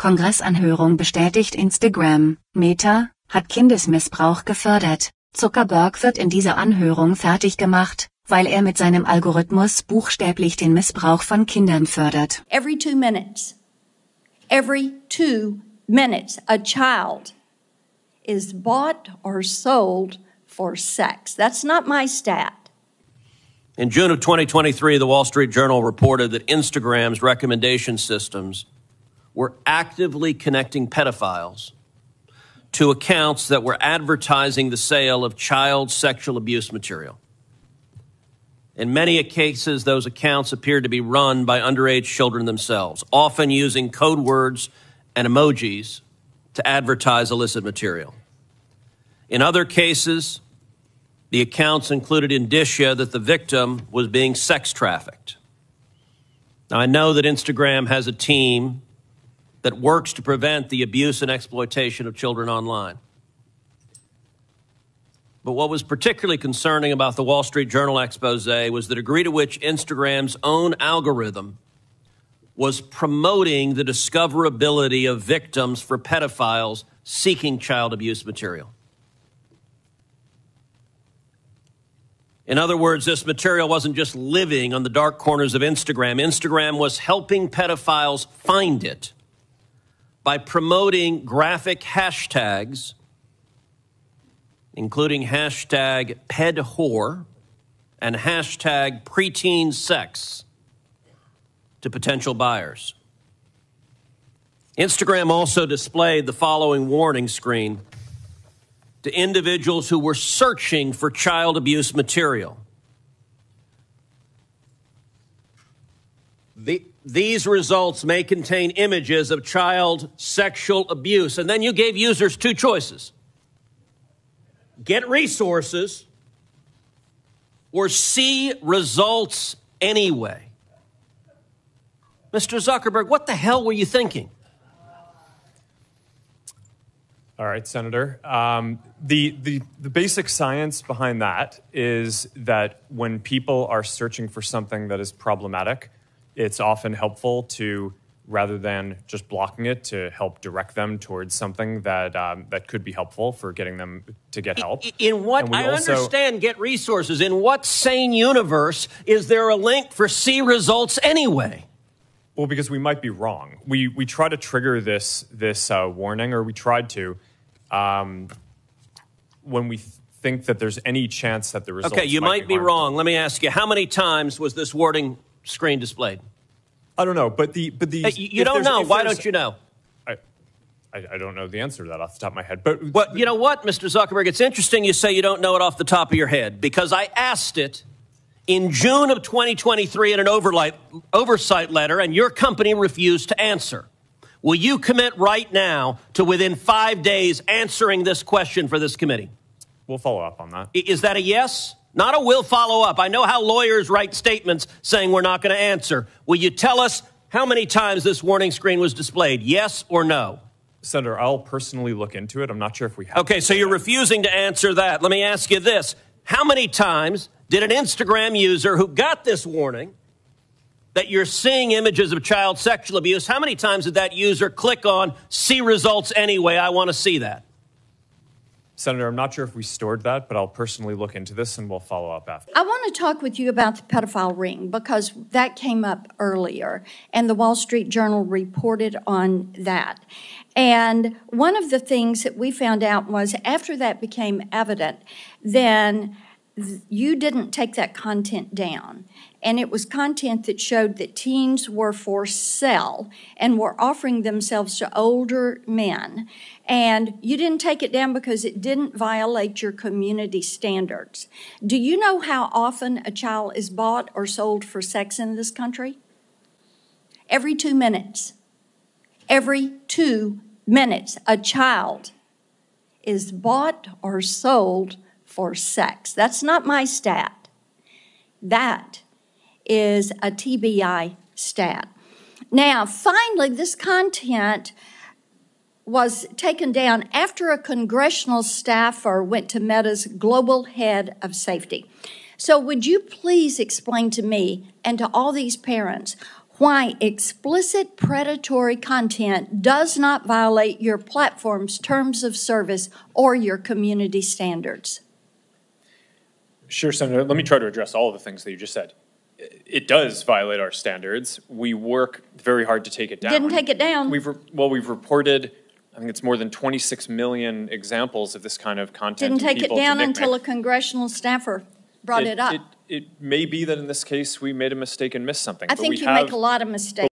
Kongressanhörung bestätigt Instagram, Meta, hat Kindesmissbrauch gefördert. Zuckerberg wird in dieser Anhörung fertig gemacht, weil er mit seinem Algorithmus buchstäblich den Missbrauch von Kindern fördert. Every 2 minutes, a child is bought or sold for sex. That's not my stat. In June of 2023, the Wall Street Journal reported that Instagram's recommendation systems were actively connecting pedophiles to accounts that were advertising the sale of child sexual abuse material. In many cases, those accounts appeared to be run by underage children themselves, often using code words and emojis to advertise illicit material. In other cases, the accounts included indicia that the victim was being sex trafficked. Now, I know that Instagram has a team that works to prevent the abuse and exploitation of children online. But what was particularly concerning about the Wall Street Journal expose was the degree to which Instagram's own algorithm was promoting the discoverability of victims for pedophiles seeking child abuse material. In other words, this material wasn't just living on the dark corners of Instagram. Instagram was helping pedophiles find it by promoting graphic hashtags, including hashtag pedwhore and hashtag preteen sex, to potential buyers. Instagram also displayed the following warning screen to individuals who were searching for child abuse material. These results may contain images of child sexual abuse. And then you gave users two choices: get resources or see results anyway. Mr. Zuckerberg, what the hell were you thinking? All right, Senator. The basic science behind that is that when people are searching for something that is problematic, it's often helpful to, rather than just blocking it, to help direct them towards something that could be helpful for getting them to get help. In what, I understand get resources. In what sane universe is there a link for see results anyway? Well, because we might be wrong. We try to trigger this warning, or we tried to, when we think that there's any chance that the results Okay, you might be wrong. Let me ask you, how many times was this warning screen displayed? I don't know, but the you don't know. Why don't you know? I don't know the answer to that off the top of my head. But well, you know what, Mr. Zuckerberg? It's interesting you say you don't know it off the top of your head, because I asked it in June of 2023 in an oversight letter, and your company refused to answer. Will you commit right now to, within 5 days, answering this question for this committee? We'll follow up on that. Is that a yes? Not a will follow up. I know how lawyers write statements saying we're not going to answer. Will you tell us how many times this warning screen was displayed? Yes or no? Senator, I'll personally look into it. I'm not sure if we have. Okay, so you're refusing to answer that. Let me ask you this. How many times did an Instagram user who got this warning that you're seeing images of child sexual abuse, how many times did that user click on see results anyway? I want to see that. Senator, I'm not sure if we stored that, but I'll personally look into this and we'll follow up after. I want to talk with you about the pedophile ring, because that came up earlier and the Wall Street Journal reported on that. And one of the things that we found out was after that became evident, then you didn't take that content down. And it was content that showed that teens were for sale and were offering themselves to older men. And you didn't take it down because it didn't violate your community standards. Do you know how often a child is bought or sold for sex in this country? Every 2 minutes. Every 2 minutes, a child is bought or sold for sex. That's not my stat. That is a TBI stat. Now, finally, this content was taken down after a congressional staffer went to Meta's global head of safety. So would you please explain to me and to all these parents why explicit predatory content does not violate your platform's terms of service or your community standards. Sure, Senator. Let me try to address all of the things that you just said. It does violate our standards. We work very hard to take it down. Didn't take it down. We've reported, I think it's more than 26 million examples of this kind of content. Didn't take it down until a congressional staffer brought it up. It may be that in this case we made a mistake and missed something. I think you make a lot of mistakes.